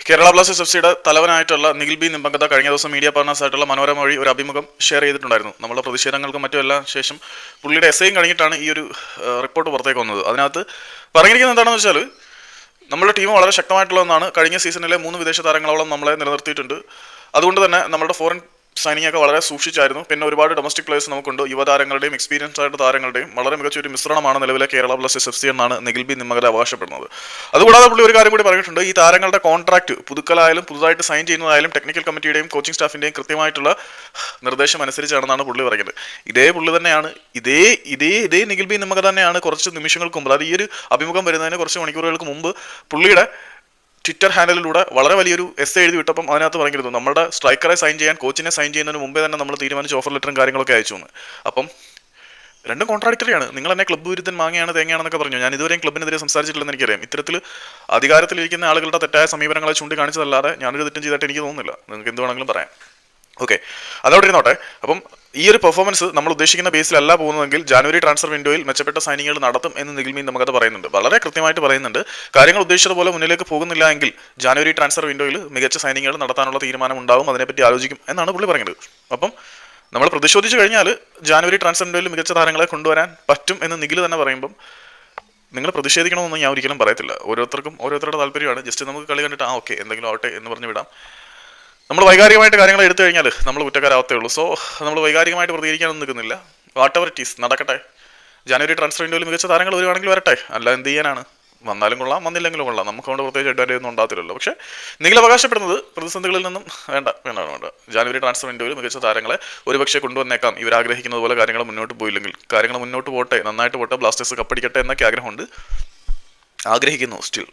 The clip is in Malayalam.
കേരള ബ്ലാസ്റ്റേഴ്സ് എഫ്.സിയുടെ തലവനായിട്ടുള്ള നിഖിൽ ബി നിമ്പങ്കത കഴിഞ്ഞ ദിവസം മീഡിയ പാർട്ണേഴ്സ് ആയിട്ടുള്ള മനോരമ വഴി ഒരു അഭിമുഖം ഷെയർ ചെയ്തിട്ടുണ്ടായിരുന്നു. നമ്മുടെ പ്രതിഷേധങ്ങൾക്കും മറ്റും എല്ലാം ശേഷം പുള്ളിയുടെ എസ്സേയും കഴിഞ്ഞിട്ടാണ് ഈ ഒരു റിപ്പോർട്ട് പുറത്തേക്ക് വന്നത്. അതിനകത്ത് പറഞ്ഞിരിക്കുന്നത് എന്താണെന്ന് വെച്ചാൽ, നമ്മുടെ ടീം വളരെ ശക്തമായിട്ടുള്ളതെന്നാണ്. കഴിഞ്ഞ സീസണിലെ 3 വിദേശ താരങ്ങളോളം നമ്മളെ നിലനിർത്തിയിട്ടുണ്ട്. അതുകൊണ്ട് തന്നെ നമ്മുടെ ഫോറിൻ സൈനിങ് ഒക്കെ വളരെ സൂക്ഷിച്ചായിരുന്നു. പിന്നെ ഒരുപാട് ഡൊമസ്റ്റിക് പ്ലേയേഴ്സ് നമുക്കുണ്ട്. യുവതാരങ്ങളുടെയും എക്സ്പീരിയൻസ് ആയിട്ട് താരങ്ങളുടെയും വളരെ മികച്ച ഒരു മിശ്രണമാണ് നിലവിലെ കേരള ബ്ലാസ്റ്റേഴ്സ് എഫ്.സി എന്നാണ് നിഖിൽ ബി നിമ്മങ്കത അവകാശപ്പെടുന്നത്. അതുകൂടാതെ പുള്ളി ഒരു കാര്യം കൂടി പറഞ്ഞിട്ടുണ്ട്. ഈ താരങ്ങളുടെ കോൺട്രാക്ട് പുതുക്കലായാലും പുതുതായിട്ട് സൈൻ ചെയ്യുന്നതായാലും ടെക്നിക്കൽ കമ്മിറ്റിയുടെയും കോച്ചിങ് സ്റ്റാഫിന്റെയും കൃത്യമായിട്ടുള്ള നിർദ്ദേശം അനുസരിച്ചാണെന്നാണ് പുള്ളി പറയുന്നത്. പുള്ളി തന്നെയാണ് ഇതേ നിഖിൽ ബി നിമ്മങ്കത തന്നെയാണ് കുറച്ച് നിമിഷങ്ങൾക്ക് മുമ്പ്, അതായത് ഈ ഒരു അഭിമുഖം വരുന്നതിന് കുറച്ച് മണിക്കൂറുകൾക്ക് മുമ്പ് പുള്ളിയുടെ ട്വിറ്റർ ഹാൻഡിലൂടെ വളരെ വലിയൊരു എസ്സേ എഴുതി വിട്ടപ്പം അതിനകത്ത് പറഞ്ഞിരുന്നു, നമ്മുടെ സ്ട്രൈക്കറെ സൈൻ ചെയ്യാൻ, കോച്ചിനെ സൈൻ ചെയ്യുന്നതിന് മുമ്പേ തന്നെ നമ്മൾ തീരുമാനിച്ച ഓഫർ ലെറ്ററും കാര്യങ്ങളൊക്കെ അയച്ചു എന്ന്. അപ്പം രണ്ടും കോൺട്രാഡിക്ടറിയാണ്. നിങ്ങൾ എന്നെ ക്ലബ്ബ് വിരുദ്ധൻ മാങ്ങയാണ് തേങ്ങയാണെന്നൊക്കെ പറഞ്ഞു. ഞാൻ ഇതുവരെയും ക്ലബ്ബിനെതിരെ സംസാരിച്ചിട്ടില്ലെന്ന് എനിക്കറിയാം. ഇത്തരത്തിൽ അധികാരത്തിലിരിക്കുന്ന ആളുകളുടെ തെറ്റായ സമീപനങ്ങളെ ചൂണ്ടിക്കാണിച്ചതല്ലാതെ ഞാനൊരു തെറ്റും ചെയ്തിട്ട് എനിക്ക് തോന്നുന്നില്ല. നിങ്ങൾക്ക് എന്ത് വേണമെങ്കിലും പറയാം. ഓക്കെ, അതവിടെ ഇരുന്നോട്ടെ. അപ്പം ഈ ഒരു പെർഫോമൻസ് നമ്മൾ ഉദ്ദേശിക്കുന്ന ബേസിലല്ല പോകുന്നതെങ്കിൽ ജാനുവരി ട്രാൻസ്ഫർ വിൻഡോയിൽ മെച്ചപ്പെട്ട സൈനിങ്ങുകൾ നടത്തും എന്ന് നിഖിൽ ബി നിമ്മങ്കത പറയുന്നുണ്ട്. വളരെ കൃത്യമായിട്ട് പറയുന്നുണ്ട്. കാര്യങ്ങൾ ഉദ്ദേശിച്ചതുപോലെ മുന്നിലേക്ക് പോകുന്നില്ല എങ്കിൽ ജാനുവരി ട്രാൻസ്ഫർ വിൻഡോയിൽ മികച്ച സൈനിങ്ങുകൾ നടത്താനുള്ള തീരുമാനം ഉണ്ടാവും, അതിനെപ്പറ്റി ആലോചിക്കും എന്നാണ് പുള്ളി പറയുന്നത്. അപ്പം നമ്മൾ പ്രതിശോധിച്ച് കഴിഞ്ഞാൽ ജാനുവരി ട്രാൻസ്ഫർ വിൻഡോയിൽ മികച്ച താരങ്ങളെ കൊണ്ടുവരാൻ പറ്റും എന്ന് നിഖിൽ തന്നെ പറയുമ്പം നിങ്ങൾ പ്രതിഷേധിക്കണമെന്ന് ഞാൻ ഒരിക്കലും പറയത്തില്ല. ഓരോരുത്തർക്കും ഓരോരുത്തരുടെ താല്പര്യമാണ്. ജസ്റ്റ് നമുക്ക് കളി കണ്ടിട്ട് ഓക്കെ എന്തെങ്കിലും ആവട്ടെ എന്ന് പറഞ്ഞ് വിടാം. നമ്മൾ വൈകാരികമായിട്ട് കാര്യങ്ങൾ എടുത്തു കഴിഞ്ഞാൽ നമ്മൾ കുറ്റക്കാരാവത്തേ ഉള്ളൂ. സോ നമ്മൾ വൈകാരികമായിട്ട് പ്രതികരിക്കാനൊന്നും നിൽക്കുന്നില്ല. വാട്ട് എവർ ഇറ്റ് ഈസ് നടക്കട്ടെ. ജാനുവരി ട്രാൻസ്ഫർ വിൻഡോയിൽ മികച്ച താരങ്ങൾ വരുവാണെങ്കിൽ വരട്ടെ, അല്ല എന്ത് ചെയ്യാനാണ്. വന്നാലും കൊള്ളാം, വന്നില്ലെങ്കിലും കൊള്ളാം. നമുക്കതുകൊണ്ട് പ്രത്യേകിച്ച് അഡ്വാൻറ്റേജ് ഒന്നും ഉണ്ടാകത്തില്ലല്ലോ. പക്ഷേ നിങ്ങൾ അവകാശപ്പെടുന്നത് പ്രതിസന്ധികളിൽ നിന്നും വേണ്ട. ജാനുവരി ട്രാൻസ്ഫർ വിൻഡോയിൽ മികച്ച താരങ്ങളെ ഒരുപക്ഷെ കൊണ്ടുവന്നേക്കാം. ഇവർ ആഗ്രഹിക്കുന്നത് പോലെ കാര്യങ്ങൾ മുന്നോട്ട് പോയില്ലെങ്കിൽ. കാര്യങ്ങൾ മുന്നോട്ട് പോട്ടെ, നന്നായിട്ട് പോട്ടെ, ബ്ലാസ്റ്റേഴ്സ് കപ്പടിക്കട്ടെ എന്നൊക്കെ ആഗ്രഹമുണ്ട്, ആഗ്രഹിക്കുന്നു സ്റ്റിൽ.